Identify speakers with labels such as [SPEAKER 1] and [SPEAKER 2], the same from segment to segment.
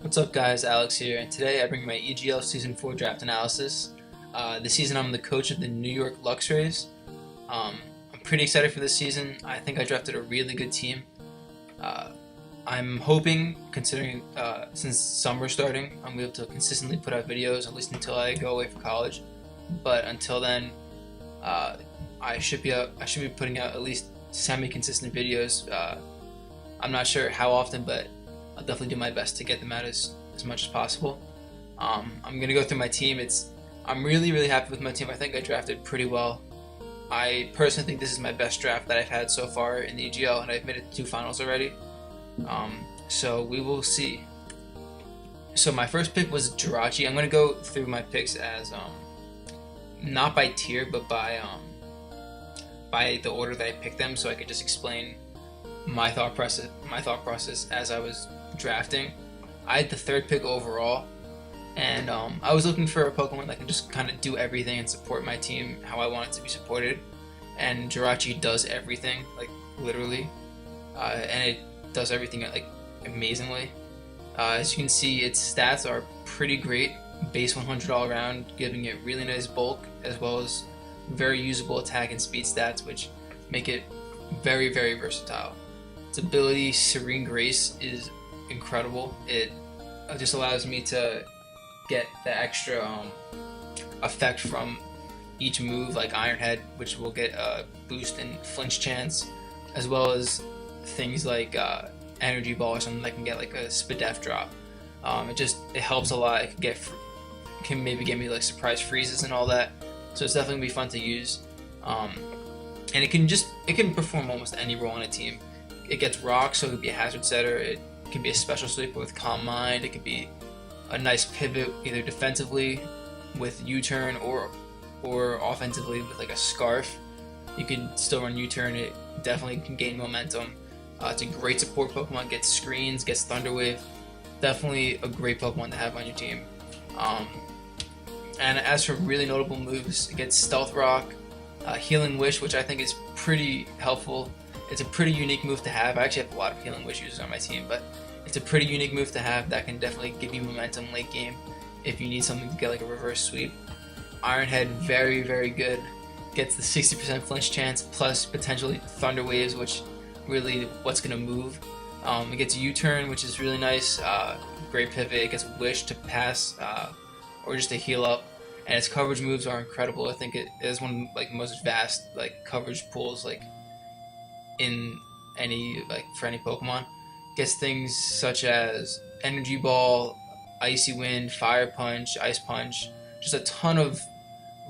[SPEAKER 1] What's up guys, Alex here, and today I bring my EGL Season 4 draft analysis. This season I'm the coach of the New York Luxrays. I'm pretty excited for this season. I think I drafted a really good team. I'm hoping, considering since summer's starting, I'm going to be able to consistently put out videos, at least until I go away for college. But until then, I should be putting out at least semi-consistent videos. I'm not sure how often, but I'll definitely do my best to get them out as much as possible. I'm gonna go through my team. I'm really happy with my team. I think I drafted pretty well. I personally think this is my best draft that I've had so far in the EGL, and I've made it to 2 finals already. So we will see. So my first pick was Jirachi. I'm gonna go through my picks as not by tier, but by the order that I picked them, so I could just explain my thought process as I was drafting. I had the 3rd pick overall, and I was looking for a Pokemon that can just kind of do everything and support my team how I want it to be supported. And Jirachi does everything, like literally, and it does everything like amazingly. As you can see, its stats are pretty great. Base 100 all around, giving it really nice bulk as well as very usable attack and speed stats, which make it very versatile. Its ability, Serene Grace, is incredible. It just allows me to get the extra effect from each move, like Iron Head, which will get a boost in flinch chance, as well as things like Energy Ball or something that can get like a Spadef drop. It helps a lot. It can maybe give me like surprise freezes and all that. So it's definitely gonna be fun to use. And it can perform almost any role on a team. It gets rock, so it could be a hazard setter. It can be a special sweeper with Calm Mind. It could be a nice pivot, either defensively with U-turn or offensively with like a Scarf. You can still run U-turn. It definitely can gain momentum. It's a great support Pokemon. Gets screens, gets Thunder Wave. Definitely a great Pokemon to have on your team. And as for really notable moves, it gets Stealth Rock, Healing Wish, which I think is pretty helpful. It's a pretty unique move to have. I actually have a lot of Healing Wish users on my team, but it's a pretty unique move to have that can definitely give you momentum late game if you need something to get like a reverse sweep. Iron Head, very good. Gets the 60% flinch chance plus potentially Thunder Waves, which really what's going to move. It gets U-turn, which is really nice. Great pivot. It gets Wish to pass or just to heal up. And its coverage moves are incredible. I think it is one of like most vast like coverage pools like in any for any Pokemon. Gets things such as Energy Ball, Icy Wind, Fire Punch, Ice Punch, just a ton of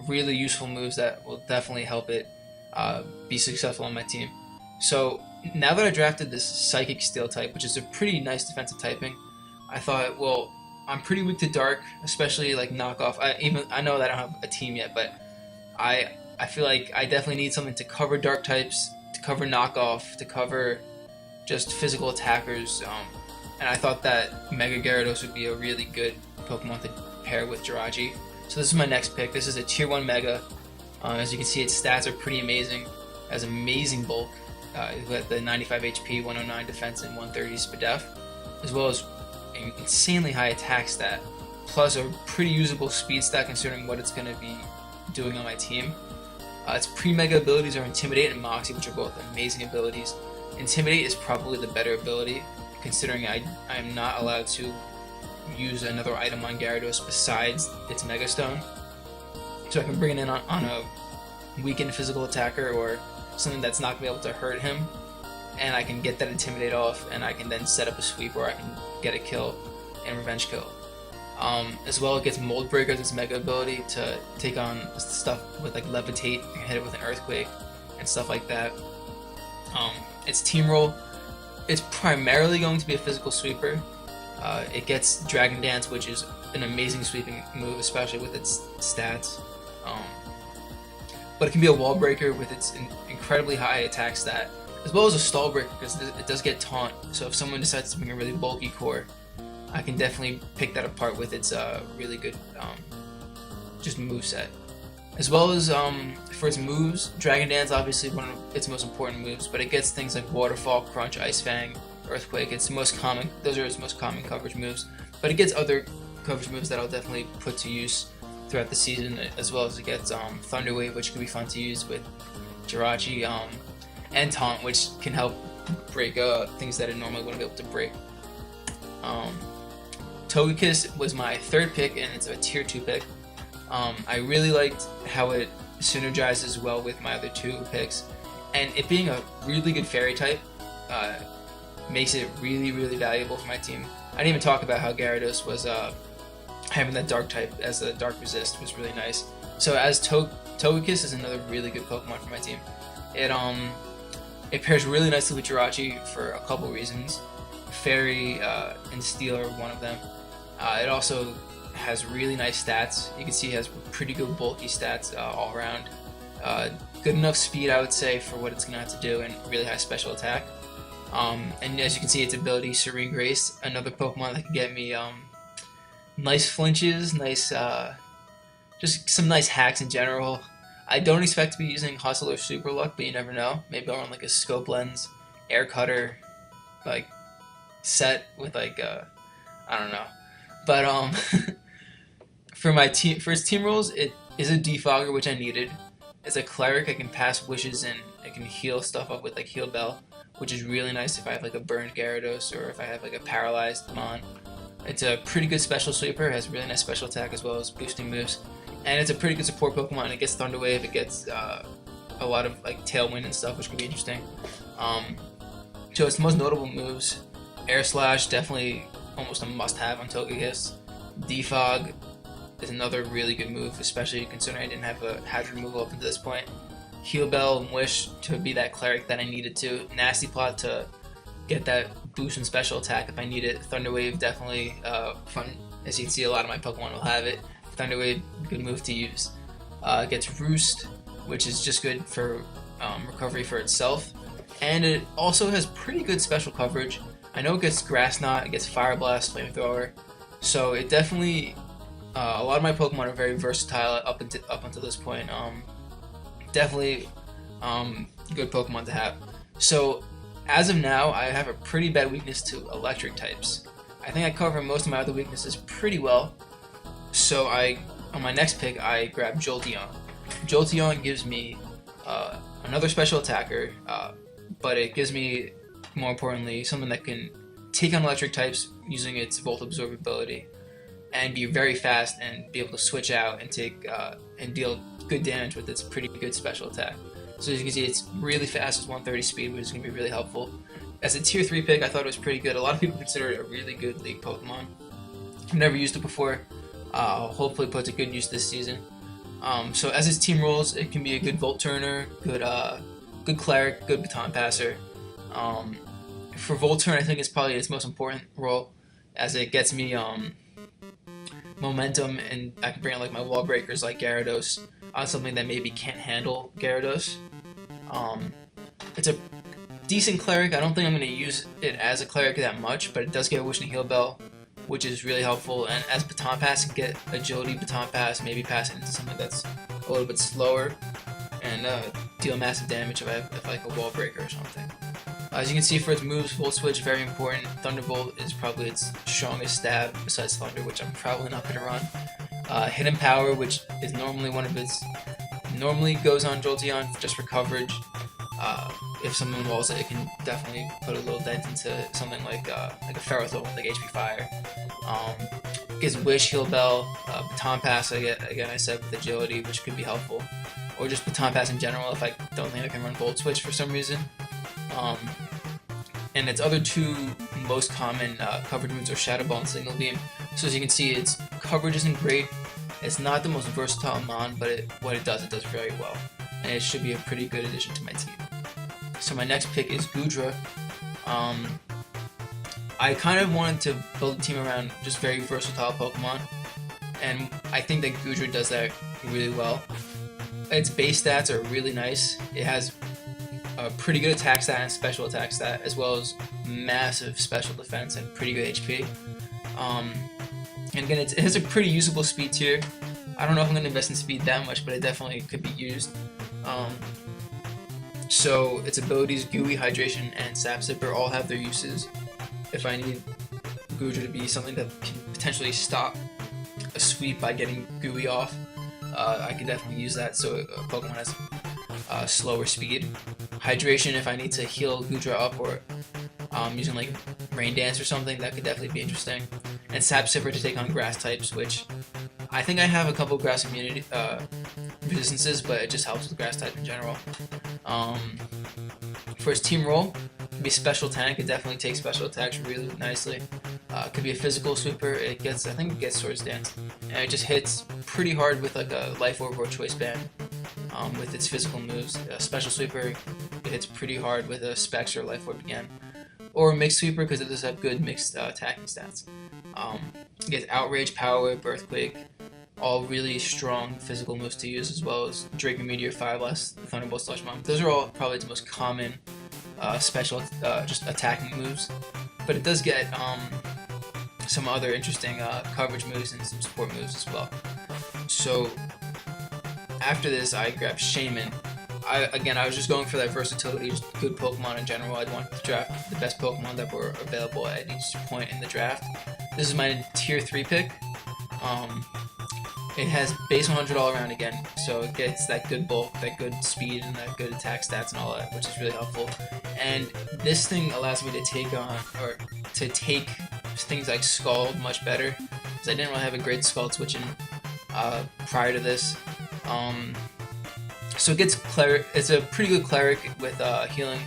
[SPEAKER 1] really useful moves that will definitely help it be successful on my team. So now that I drafted this Psychic Steel type, which is a pretty nice defensive typing, I thought, well, I'm pretty weak to Dark, especially like knockoff. I know that I don't have a team yet, but I feel like I definitely need something to cover Dark types, to cover knockoff, to cover just physical attackers. And I thought that Mega Gyarados would be a really good Pokemon to pair with Jirachi. So this is my next pick. This is a Tier 1 Mega. As you can see, its stats are pretty amazing. It has amazing bulk. It got the 95 HP, 109 defense, and 130 Spadef, as well as an insanely high attack stat, plus a pretty usable speed stat considering what it's going to be doing on my team. Its pre-mega abilities are Intimidate and Moxie, which are both amazing abilities. Intimidate is probably the better ability, considering I am not allowed to use another item on Gyarados besides its Mega Stone. So I can bring it in on a weakened physical attacker or something that's not going to be able to hurt him, and I can get that Intimidate off, and I can then set up a sweep where I can get a kill and revenge kill. As well, it gets Mold Breaker as its mega ability to take on stuff with like Levitate and hit it with an Earthquake and stuff like that. Its Team Roll, it's primarily going to be a physical sweeper. It gets Dragon Dance, which is an amazing sweeping move, especially with its stats. But it can be a Wall Breaker with its incredibly high attack stat, as well as a Stall Breaker because it does get Taunt. So if someone decides to bring a really bulky core, I can definitely pick that apart with its really good just moveset. As well as for its moves, Dragon Dance obviously one of its most important moves, but it gets things like Waterfall, Crunch, Ice Fang, Earthquake. It's the most common. Those are its most common coverage moves, but it gets other coverage moves that I'll definitely put to use throughout the season, as well as it gets Thunder Wave, which can be fun to use with Jirachi, and Taunt, which can help break things that it normally wouldn't be able to break. Tobi Kiss was my third pick, and it's a tier 2 pick. I really liked how it synergizes well with my other 2 picks, and it being a really good fairy type makes it really, really valuable for my team. I didn't even talk about how Gyarados was having that dark type as a dark resist was really nice. So as Tobi Kiss is another really good Pokemon for my team. It pairs really nicely with Jirachi for a couple reasons. Fairy and Steel are one of them. It also has really nice stats. You can see it has pretty good bulky stats all around. Good enough speed, I would say, for what it's going to have to do, and really high special attack. And as you can see, its ability, Serene Grace, another Pokemon that can get me nice flinches, nice, just some nice hacks in general. I don't expect to be using Hustle or Super Luck, but you never know. Maybe I'll run like a Scope Lens, Air Cutter, like set with like I don't know. But for its team rules, it is a Defogger, which I needed. It's a Cleric. I can pass wishes and I can heal stuff up with like Heal Bell, which is really nice if I have like a burned Gyarados or if I have like a paralyzed Mon. It's a pretty good special sweeper. It has really nice special attack as well as boosting moves, and it's a pretty good support Pokemon. It gets Thunder Wave. It gets a lot of like Tailwind and stuff, which can be interesting. So its most notable moves: Air Slash, definitely almost a must-have on Tobi Kiss. Defog is another really good move, especially considering I didn't have a hazard removal up until this point. Heal Bell and Wish to be that Cleric that I needed to. Nasty Plot to get that boost in special attack if I need it. Thunder Wave, definitely fun. As you can see, a lot of my Pokemon will have it. Thunder Wave, good move to use. It gets Roost, which is just good for recovery for itself. And it also has pretty good special coverage. I know it gets Grass Knot, it gets Fire Blast, Flamethrower. So it definitely, a lot of my Pokemon are very versatile up until this point. Definitely good Pokemon to have. So as of now, I have a pretty bad weakness to electric types. I think I cover most of my other weaknesses pretty well. So on my next pick, I grab Jolteon. Jolteon gives me another special attacker, but it gives me, more importantly, something that can take on electric types using its Volt Absorb ability and be very fast and be able to switch out and take and deal good damage with its pretty good special attack. So as you can see, it's really fast with 130 speed, which is going to be really helpful. As a tier 3 pick, I thought it was pretty good. A lot of people consider it a really good League Pokemon. I've never used it before. I'll hopefully put it to good use this season. So as its team rules, it can be a good Volt Turner, good Cleric, good Baton Passer. For Volt Turn, I think it's probably its most important role, as it gets me momentum, and I can bring out like my wall breakers like Gyarados on something that maybe can't handle Gyarados. It's a decent Cleric. I don't think I'm going to use it as a Cleric that much, but it does get Wish and Heal Bell, which is really helpful. And as Baton Pass, you get Agility Baton Pass, maybe pass it into something that's a little bit slower, and deal massive damage if I have like a wall breaker or something. As you can see, for its moves, Volt Switch, very important. Thunderbolt is probably its strongest stab besides Thunder, which I'm probably not going to run. Hidden Power, which is normally normally goes on Jolteon just for coverage. If someone walls it, it can definitely put a little dent into something like a Ferrothorn with like HP Fire. Gives Wish, Heal Bell, Baton Pass, again I said, with Agility, which could be helpful. Or just Baton Pass in general if I don't think I can run Volt Switch for some reason. And its other two most common coverage moves are Shadow Ball and Signal Beam. So as you can see, its coverage isn't great. It's not the most versatile Mon, but what it does very well. And it should be a pretty good addition to my team. So my next pick is Goodra. I kind of wanted to build a team around just very versatile Pokemon, and I think that Goodra does that really well. Its base stats are really nice. It has a pretty good attack stat and special attack stat, as well as massive special defense and pretty good HP. And again, it has a pretty usable speed tier. I don't know if I'm going to invest in speed that much, but it definitely could be used. So its abilities, Gooey, Hydration, and Sap Sipper all have their uses. If I need Goodra to be something that can potentially stop a sweep by getting Gooey off, I could definitely use that so a Pokemon has slower speed. Hydration, if I need to heal Goodra up or using like Rain Dance or something, that could definitely be interesting. And Sap Sipper to take on grass types, which I think I have a couple grass immunity resistances, but it just helps with grass type in general. For his team role, could be special tank. It definitely takes special attacks really nicely. Could be a physical sweeper. I think it gets Swords Dance, and it just hits pretty hard with like a Life Orb or Choice Band. With its physical moves, special sweeper, it hits pretty hard with a Specs or Life Orb again, or a mixed sweeper because it does have good mixed attacking stats. It gets Outrage, Power Whip, Earthquake, all really strong physical moves to use, as well as Draco Meteor, Fire Blast, Thunderbolt, Sludge Bomb. Those are all probably the most common special just attacking moves, but it does get some other interesting coverage moves and some support moves as well. So after this, I grabbed Shaymin. I was just going for that versatility, just good Pokemon in general. I wanted to draft the best Pokemon that were available at each point in the draft. This is my tier 3 pick. It has base 100 all around again, so it gets that good bulk, that good speed, and that good attack stats and all that, which is really helpful. And this thing allows me to take things like Scald much better, because I didn't really have a great Scald switching prior to this. So it gets Cleric. It's a pretty good Cleric with healing,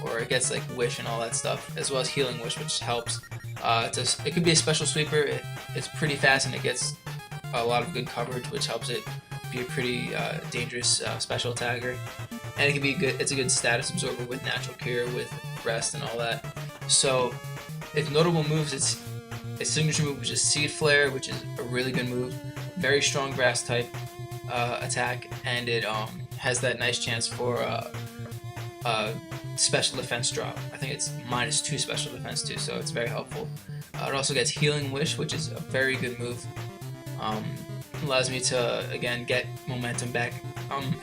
[SPEAKER 1] or it gets like Wish and all that stuff, as well as Healing Wish, which helps. It could be a special sweeper. It's pretty fast and it gets a lot of good coverage, which helps it be a pretty dangerous special attacker. And it can be good. It's a good status absorber with Natural Cure, with Rest, and all that. So its notable moves, its signature move, which is Seed Flare, which is a really good move. Very strong grass type attack, and it has that nice chance for special defense drop. I think it's -2 special defense too, so it's very helpful. It also gets Healing Wish, which is a very good move. Allows me to again get momentum back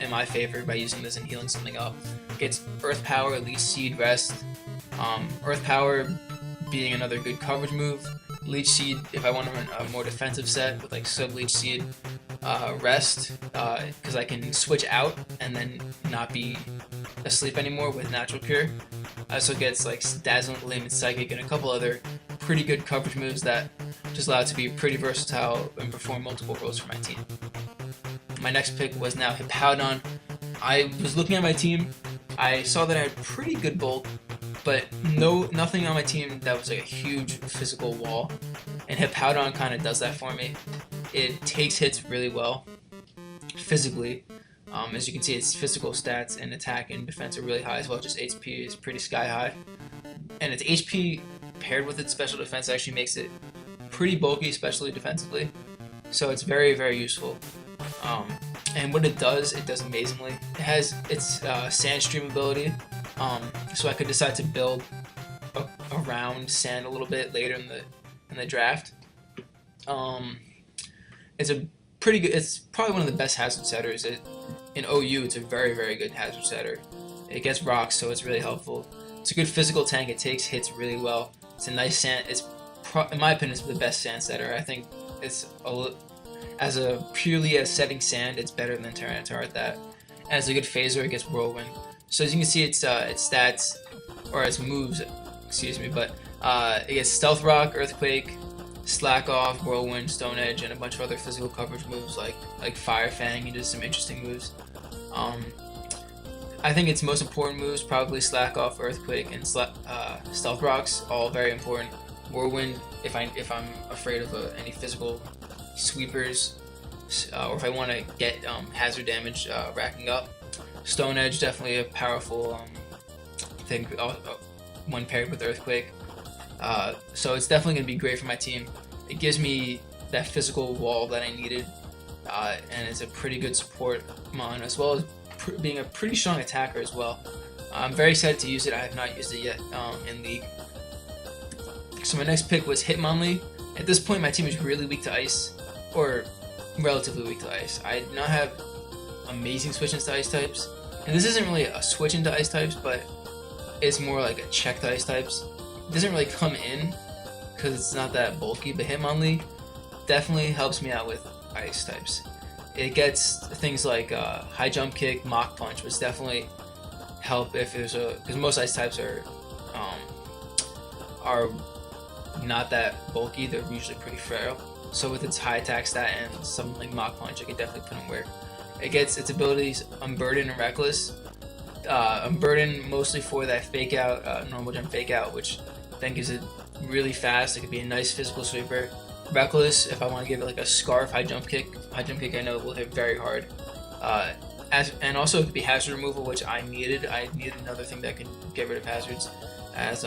[SPEAKER 1] in my favor by using this and healing something up. Gets Earth Power, Leech Seed, Rest. Earth Power being another good coverage move. Leech Seed if I want to run a more defensive set with like Sub Leech Seed. Rest because I can switch out and then not be asleep anymore with Natural Cure. Also gets like Dazzling Gleam and Psychic and a couple other pretty good coverage moves that just allow it to be pretty versatile and perform multiple roles for my team. My next pick was now Hippowdon. I was looking at my team. I saw that I had pretty good bulk, but nothing on my team that was like a huge physical wall. And Hippowdon kind of does that for me. It takes hits really well physically. As you can see, its physical stats and attack and defense are really high, as well. Just HP is pretty sky high, and its HP paired with its special defense actually makes it pretty bulky, especially defensively. So it's very, very useful. And what it does amazingly. It has its Sandstream ability, so I could decide to build around Sand a little bit later in the draft. It's a pretty good. It's probably one of the best hazard setters. In OU, it's a very, very good hazard setter. It gets rocks, so it's really helpful. It's a good physical tank. It takes hits really well. It's a nice sand. In my opinion, it's the best sand setter. I think as a purely setting sand, it's better than Tyranitar at that. And it's a good phaser. It gets Whirlwind. So as you can see, its stats or its moves, excuse me, but it gets Stealth Rock, Earthquake, Slack Off, Whirlwind, Stone Edge, and a bunch of other physical coverage moves like Fire Fang. He does some interesting moves. I think its most important moves probably Slack Off, Earthquake, and Stealth Rocks, all very important. Whirlwind, if I'm afraid of any physical sweepers, or if I want to get hazard damage racking up. Stone Edge, definitely a powerful thing when paired with Earthquake. So it's definitely going to be great for my team. It gives me that physical wall that I needed, and it's a pretty good support mon, as well as being a pretty strong attacker as well. I'm very excited to use it. I have not used it yet in League. So my next pick was Hitmonlee. At this point, my team is really weak to Ice, or relatively weak to Ice. I did not have amazing switch-ins to Ice types, And this isn't really a switch into ice types, but it's more like a check to ice types. It doesn't really come in because it's not that bulky, but Hitmonlee definitely helps me out with ice types. It gets things like high jump kick, mach punch, which definitely help if there's because most ice types are not that bulky. They're usually pretty frail. So with its high attack stat and something like mach punch, it can definitely put in work. It gets its abilities Unburden and Reckless. Unburden mostly for that fake out, normal jump fake out, which then gives it really fast. It could be a nice physical sweeper. Reckless, if I want to give it like a scarf high jump kick I know it will hit very hard. And also it could be hazard removal, which I needed. I needed another thing that can get rid of hazards. As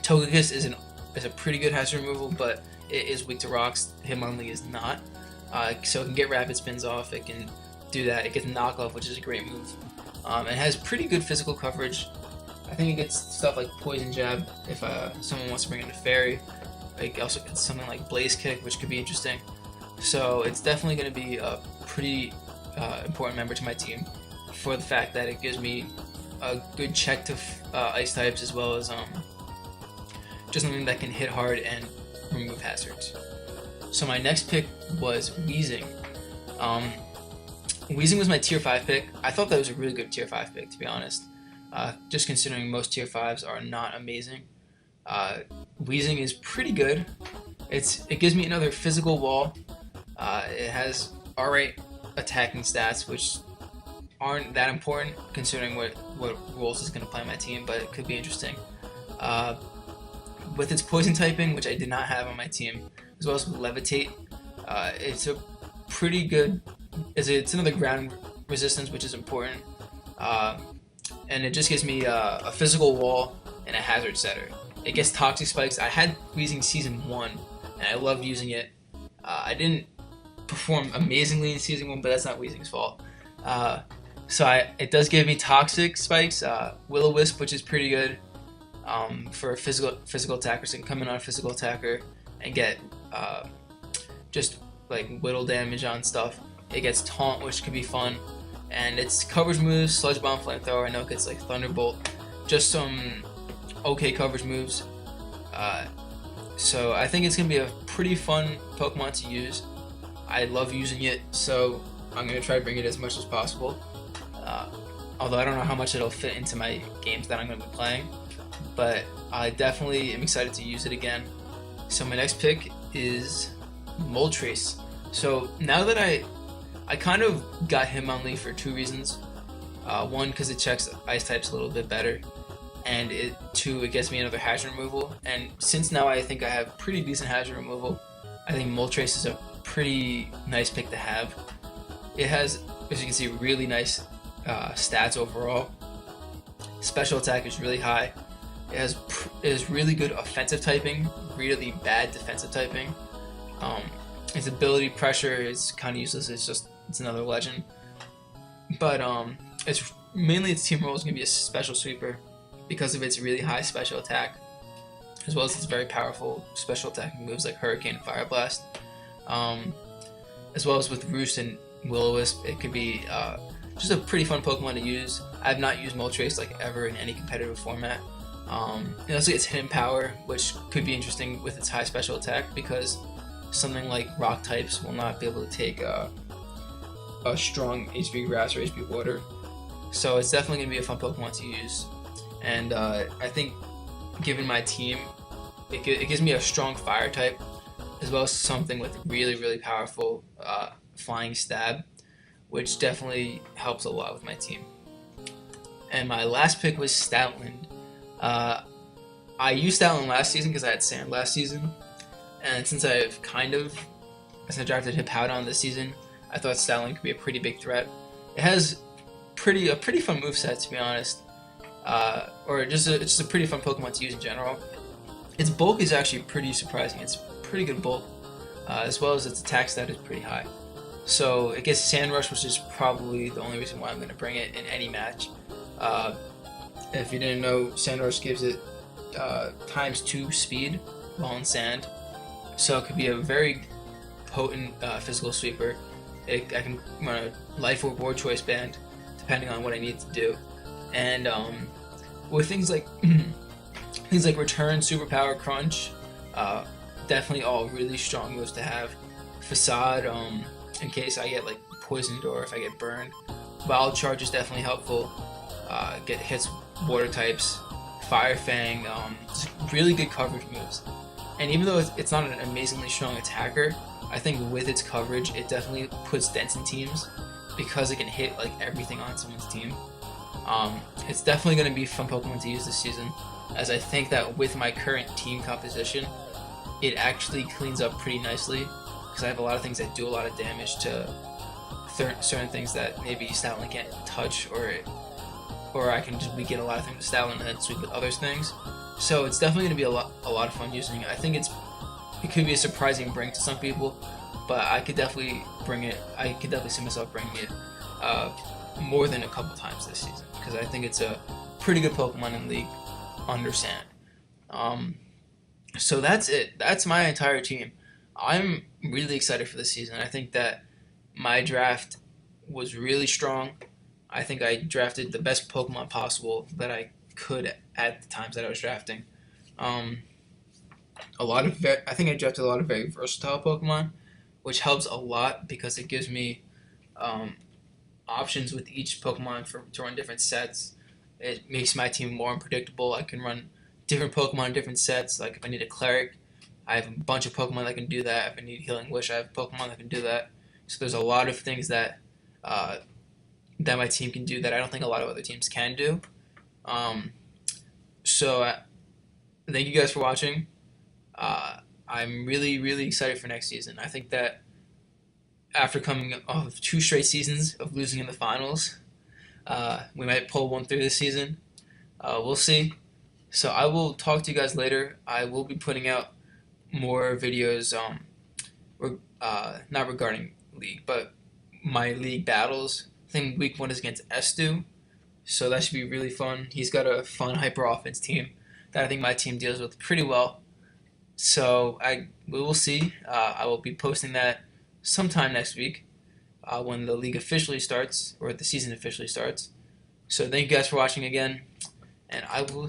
[SPEAKER 1] Tobi Kiss is a pretty good hazard removal, but it is weak to rocks. Hitmonlee is not. So it can get rapid spins off. It can do that. It gets knockoff, which is a great move. It has pretty good physical coverage. I think it gets stuff like Poison Jab if someone wants to bring in a Fairy. It also gets something like Blaze Kick, which could be interesting. So it's definitely going to be a pretty important member to my team for the fact that it gives me a good check to ice types, as well as just something that can hit hard and remove hazards. So my next pick was Weezing. Weezing was my tier 5 pick. I thought that was a really good tier 5 pick, to be honest. Just considering most tier 5s are not amazing. Weezing is pretty good. It gives me another physical wall. It has alright attacking stats, which aren't that important considering what roles it's going to play on my team, but it could be interesting. With its poison typing, which I did not have on my team, as well as with Levitate, it's a pretty good. It's another ground resistance, which is important, and it just gives me a physical wall and a hazard setter. It gets toxic spikes. I had Weezing season 1, and I loved using it. I didn't perform amazingly in season 1, but that's not Weezing's fault. It does give me toxic spikes, Will-O-Wisp, which is pretty good for physical attackers. It can come in on a physical attacker and get just like whittle damage on stuff. It gets Taunt, which could be fun, and its coverage moves, Sludge Bomb, Flamethrower. I know it gets like Thunderbolt, just some okay coverage moves. So I think it's gonna be a pretty fun Pokemon to use. I love using it, so I'm gonna try to bring it as much as possible. Although I don't know how much it'll fit into my games that I'm gonna be playing, but I definitely am excited to use it again. So my next pick is Moltres. So now that I kind of got Hitmonlee for 2 reasons. One, because it checks ice types a little bit better, and two, it gets me another hazard removal. And since now I think I have pretty decent hazard removal, I think Moltres is a pretty nice pick to have. It has, as you can see, really nice stats overall. Special attack is really high. It has really good offensive typing, really bad defensive typing. Its ability pressure is kind of useless. It's another legend. But it's mainly its team role is going to be a special sweeper because of its really high special attack, as well as its very powerful special attacking moves like Hurricane and Fire Blast. As well as with Roost and Will-O-Wisp, it could be just a pretty fun Pokemon to use. I have not used Moltres like ever in any competitive format. It also gets Hidden Power, which could be interesting with its high special attack because something like rock types will not be able to take a strong HP grass or HP water. So it's definitely going to be a fun Pokemon to use. And I think given my team, it gives me a strong fire type, as well as something with really, really powerful flying stab, which definitely helps a lot with my team. And my last pick was Stoutland. I used Stoutland last season because I had Sand last season, and since I drafted Hippowdon this season, I thought Stoutland could be a pretty big threat. It has a pretty fun moveset, to be honest, or it's a pretty fun Pokemon to use in general. Its bulk is actually pretty surprising. It's pretty good bulk, as well as its attack stat is pretty high. So it gets Sand Rush, which is probably the only reason why I'm going to bring it in any match. If you didn't know, Sand Rush gives it ×2 speed while in sand, so it could be a very potent physical sweeper. I can run a Life Orb or Choice Band depending on what I need to do. And with things like Return, Superpower, Crunch, definitely all really strong moves to have. Facade, in case I get like poisoned or if I get burned. Wild Charge is definitely helpful. Get hits water types. Fire Fang, just really good coverage moves. And even though it's not an amazingly strong attacker, I think with its coverage, it definitely puts dents in teams because it can hit like everything on someone's team. It's definitely going to be a fun Pokemon to use this season, as I think that with my current team composition, it actually cleans up pretty nicely because I have a lot of things that do a lot of damage to certain things that maybe Salen can't touch, or I can just get a lot of things with Salen and then sweep with other things. So it's definitely going to be a lot of fun using it. I think it could be a surprising bring to some people, but I could definitely bring it. I could definitely see myself bringing it more than a couple times this season because I think it's a pretty good Pokemon in League under Sand. So that's it. That's my entire team. I'm really excited for this season. I think that my draft was really strong. I think I drafted the best Pokemon possible that I could at the times that I was drafting. I think I drafted a lot of very versatile Pokemon, which helps a lot because it gives me options with each Pokemon to run different sets. It makes my team more unpredictable. I can run different Pokemon in different sets. Like if I need a Cleric, I have a bunch of Pokemon that can do that. If I need Healing Wish, I have Pokemon that can do that. So there's a lot of things that that my team can do that I don't think a lot of other teams can do. Thank you guys for watching. I'm really, really excited for next season. I think that after coming off of 2 straight seasons of losing in the finals, we might pull one through this season. We'll see. So I will talk to you guys later. I will be putting out more videos, not regarding League, but my League battles. I think week 1 is against Estu, so that should be really fun. He's got a fun hyper offense team that I think my team deals with pretty well. So we will see. I will be posting that sometime next week when the league officially starts or the season officially starts. So thank you guys for watching again, and I will